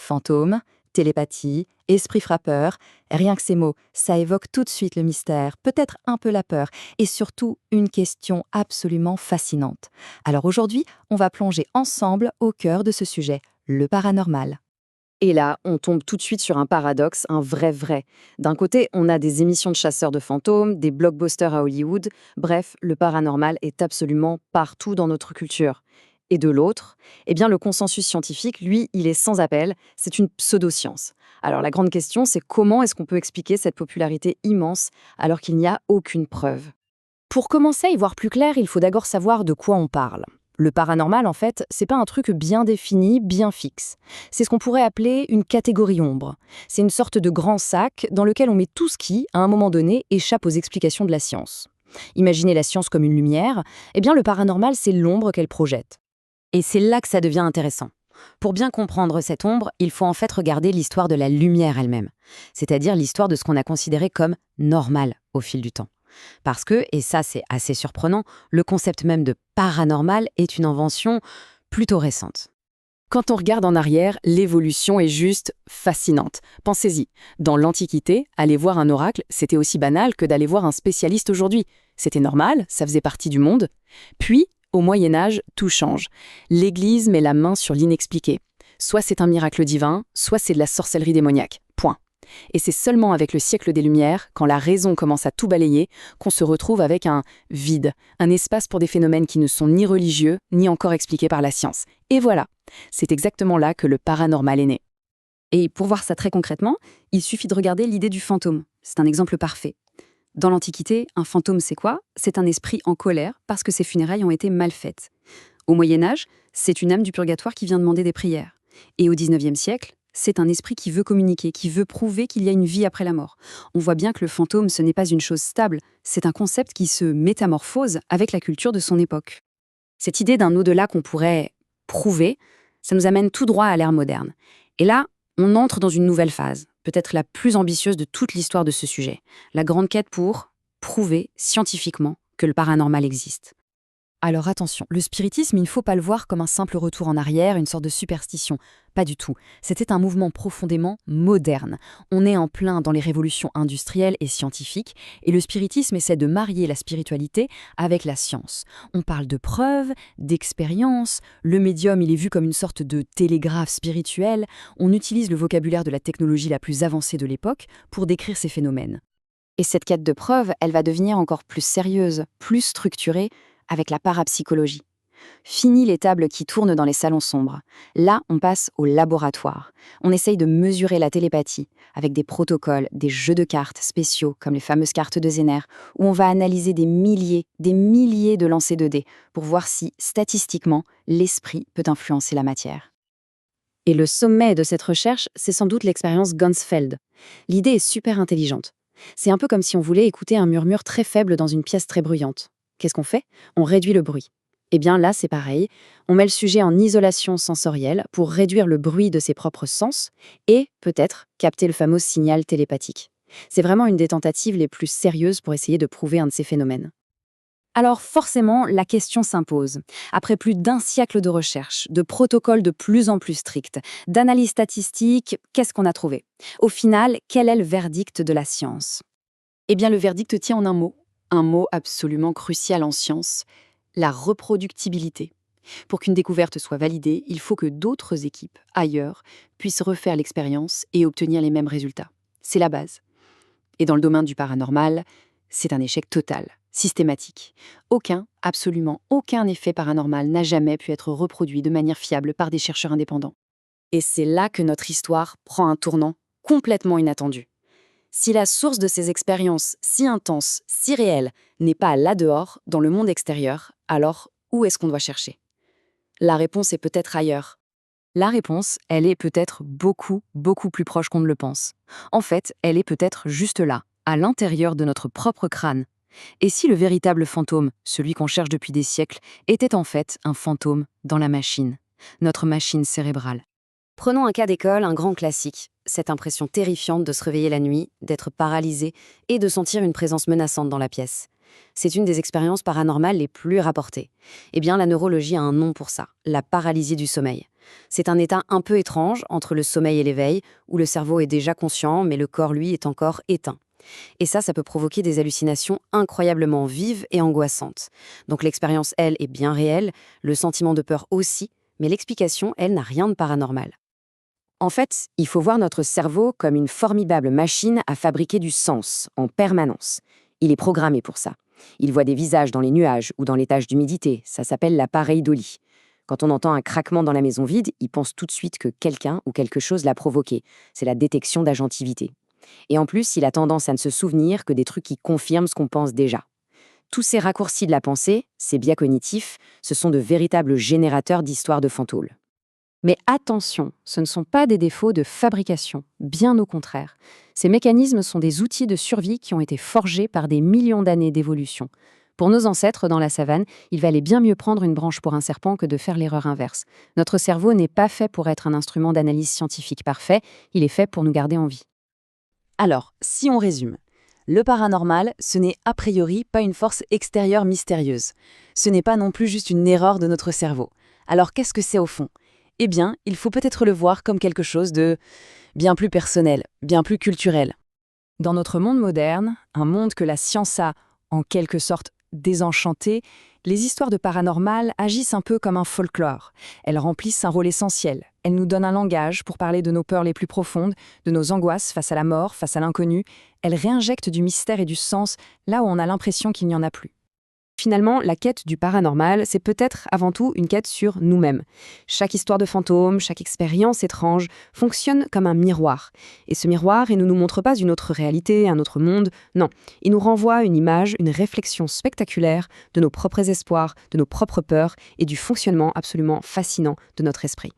Fantôme, télépathie, esprit frappeur, rien que ces mots, ça évoque tout de suite le mystère, peut-être un peu la peur, et surtout une question absolument fascinante. Alors aujourd'hui, on va plonger ensemble au cœur de ce sujet, le paranormal. Et là, on tombe tout de suite sur un paradoxe, un vrai. D'un côté, on a des émissions de chasseurs de fantômes, des blockbusters à Hollywood, bref, le paranormal est absolument partout dans notre culture. Et de l'autre, eh bien le consensus scientifique, lui, il est sans appel, c'est une pseudoscience. Alors la grande question, c'est comment est-ce qu'on peut expliquer cette popularité immense alors qu'il n'y a aucune preuve? Pour commencer à y voir plus clair, il faut d'abord savoir de quoi on parle. Le paranormal, en fait, c'est pas un truc bien défini, bien fixe. C'est ce qu'on pourrait appeler une catégorie ombre. C'est une sorte de grand sac dans lequel on met tout ce qui, à un moment donné, échappe aux explications de la science. Imaginez la science comme une lumière, eh bien le paranormal, c'est l'ombre qu'elle projette. Et c'est là que ça devient intéressant. Pour bien comprendre cette ombre, il faut en fait regarder l'histoire de la lumière elle-même, c'est-à-dire l'histoire de ce qu'on a considéré comme normal au fil du temps. Parce que, et ça c'est assez surprenant, le concept même de paranormal est une invention plutôt récente. Quand on regarde en arrière, l'évolution est juste fascinante. Pensez-y, dans l'Antiquité, aller voir un oracle, c'était aussi banal que d'aller voir un spécialiste aujourd'hui. C'était normal, ça faisait partie du monde. Puis, au Moyen Âge, tout change. L'Église met la main sur l'inexpliqué. Soit c'est un miracle divin, soit c'est de la sorcellerie démoniaque. Point. Et c'est seulement avec le siècle des Lumières, quand la raison commence à tout balayer, qu'on se retrouve avec un vide, un espace pour des phénomènes qui ne sont ni religieux, ni encore expliqués par la science. Et voilà, c'est exactement là que le paranormal est né. Et pour voir ça très concrètement, il suffit de regarder l'idée du fantôme. C'est un exemple parfait. Dans l'Antiquité, un fantôme c'est quoi? C'est un esprit en colère parce que ses funérailles ont été mal faites. Au Moyen-Âge, c'est une âme du purgatoire qui vient demander des prières. Et au XIXe siècle, c'est un esprit qui veut communiquer, qui veut prouver qu'il y a une vie après la mort. On voit bien que le fantôme, ce n'est pas une chose stable, c'est un concept qui se métamorphose avec la culture de son époque. Cette idée d'un au-delà qu'on pourrait prouver, ça nous amène tout droit à l'ère moderne. Et là, on entre dans une nouvelle phase, peut-être la plus ambitieuse de toute l'histoire de ce sujet. La grande quête pour prouver scientifiquement que le paranormal existe. Alors attention, le spiritisme, il ne faut pas le voir comme un simple retour en arrière, une sorte de superstition. Pas du tout. C'était un mouvement profondément moderne. On est en plein dans les révolutions industrielles et scientifiques, et le spiritisme essaie de marier la spiritualité avec la science. On parle de preuves, d'expériences, le médium, il est vu comme une sorte de télégraphe spirituel, on utilise le vocabulaire de la technologie la plus avancée de l'époque pour décrire ces phénomènes. Et cette quête de preuves, elle va devenir encore plus sérieuse, plus structurée, avec la parapsychologie. Fini les tables qui tournent dans les salons sombres. Là, on passe au laboratoire. On essaye de mesurer la télépathie, avec des protocoles, des jeux de cartes spéciaux, comme les fameuses cartes de Zener, où on va analyser des milliers de lancers de dés, pour voir si, statistiquement, l'esprit peut influencer la matière. Et le sommet de cette recherche, c'est sans doute l'expérience Ganzfeld. L'idée est super intelligente. C'est un peu comme si on voulait écouter un murmure très faible dans une pièce très bruyante. Qu'est-ce qu'on fait? On réduit le bruit. Eh bien là, c'est pareil. On met le sujet en isolation sensorielle pour réduire le bruit de ses propres sens et, peut-être, capter le fameux signal télépathique. C'est vraiment une des tentatives les plus sérieuses pour essayer de prouver un de ces phénomènes. Alors forcément, la question s'impose. Après plus d'un siècle de recherche, de protocoles de plus en plus stricts, d'analyses statistiques, qu'est-ce qu'on a trouvé? Au final, quel est le verdict de la science? Eh bien, le verdict tient en un mot absolument crucial en science, la reproductibilité. Pour qu'une découverte soit validée, il faut que d'autres équipes, ailleurs, puissent refaire l'expérience et obtenir les mêmes résultats. C'est la base. Et dans le domaine du paranormal, c'est un échec total, systématique. Absolument aucun effet paranormal n'a jamais pu être reproduit de manière fiable par des chercheurs indépendants. Et c'est là que notre histoire prend un tournant complètement inattendu. Si la source de ces expériences si intenses, si réelles, n'est pas là dehors, dans le monde extérieur, alors où est-ce qu'on doit chercher? La réponse est peut-être ailleurs. La réponse, elle est peut-être beaucoup plus proche qu'on ne le pense. En fait, elle est peut-être juste là, à l'intérieur de notre propre crâne. Et si le véritable fantôme, celui qu'on cherche depuis des siècles, était en fait un fantôme dans la machine, notre machine cérébrale? Prenons un cas d'école, un grand classique. Cette impression terrifiante de se réveiller la nuit, d'être paralysé et de sentir une présence menaçante dans la pièce. C'est une des expériences paranormales les plus rapportées. Eh bien, la neurologie a un nom pour ça, la paralysie du sommeil. C'est un état un peu étrange entre le sommeil et l'éveil, où le cerveau est déjà conscient, mais le corps, lui, est encore éteint. Et ça peut provoquer des hallucinations incroyablement vives et angoissantes. Donc l'expérience, elle, est bien réelle, le sentiment de peur aussi, mais l'explication, elle, n'a rien de paranormal. En fait, il faut voir notre cerveau comme une formidable machine à fabriquer du sens en permanence. Il est programmé pour ça. Il voit des visages dans les nuages ou dans les taches d'humidité, ça s'appelle la pareidolie. Quand on entend un craquement dans la maison vide, il pense tout de suite que quelqu'un ou quelque chose l'a provoqué. C'est la détection d'agentivité. Et en plus, il a tendance à ne se souvenir que des trucs qui confirment ce qu'on pense déjà. Tous ces raccourcis de la pensée, ces biais cognitifs, ce sont de véritables générateurs d'histoires de fantômes. Mais attention, ce ne sont pas des défauts de fabrication, bien au contraire. Ces mécanismes sont des outils de survie qui ont été forgés par des millions d'années d'évolution. Pour nos ancêtres dans la savane, il valait bien mieux prendre une branche pour un serpent que de faire l'erreur inverse. Notre cerveau n'est pas fait pour être un instrument d'analyse scientifique parfait, il est fait pour nous garder en vie. Alors, si on résume, le paranormal, ce n'est a priori pas une force extérieure mystérieuse. Ce n'est pas non plus juste une erreur de notre cerveau. Alors qu'est-ce que c'est au fond ? Eh bien, il faut peut-être le voir comme quelque chose de bien plus personnel, bien plus culturel. Dans notre monde moderne, un monde que la science a, en quelque sorte, désenchanté, les histoires de paranormal agissent un peu comme un folklore. Elles remplissent un rôle essentiel. Elles nous donnent un langage pour parler de nos peurs les plus profondes, de nos angoisses face à la mort, face à l'inconnu. Elles réinjectent du mystère et du sens là où on a l'impression qu'il n'y en a plus. Finalement, la quête du paranormal, c'est peut-être avant tout une quête sur nous-mêmes. Chaque histoire de fantôme, chaque expérience étrange fonctionne comme un miroir. Et ce miroir, il ne nous montre pas une autre réalité, un autre monde. Non, il nous renvoie une image, une réflexion spectaculaire de nos propres espoirs, de nos propres peurs et du fonctionnement absolument fascinant de notre esprit.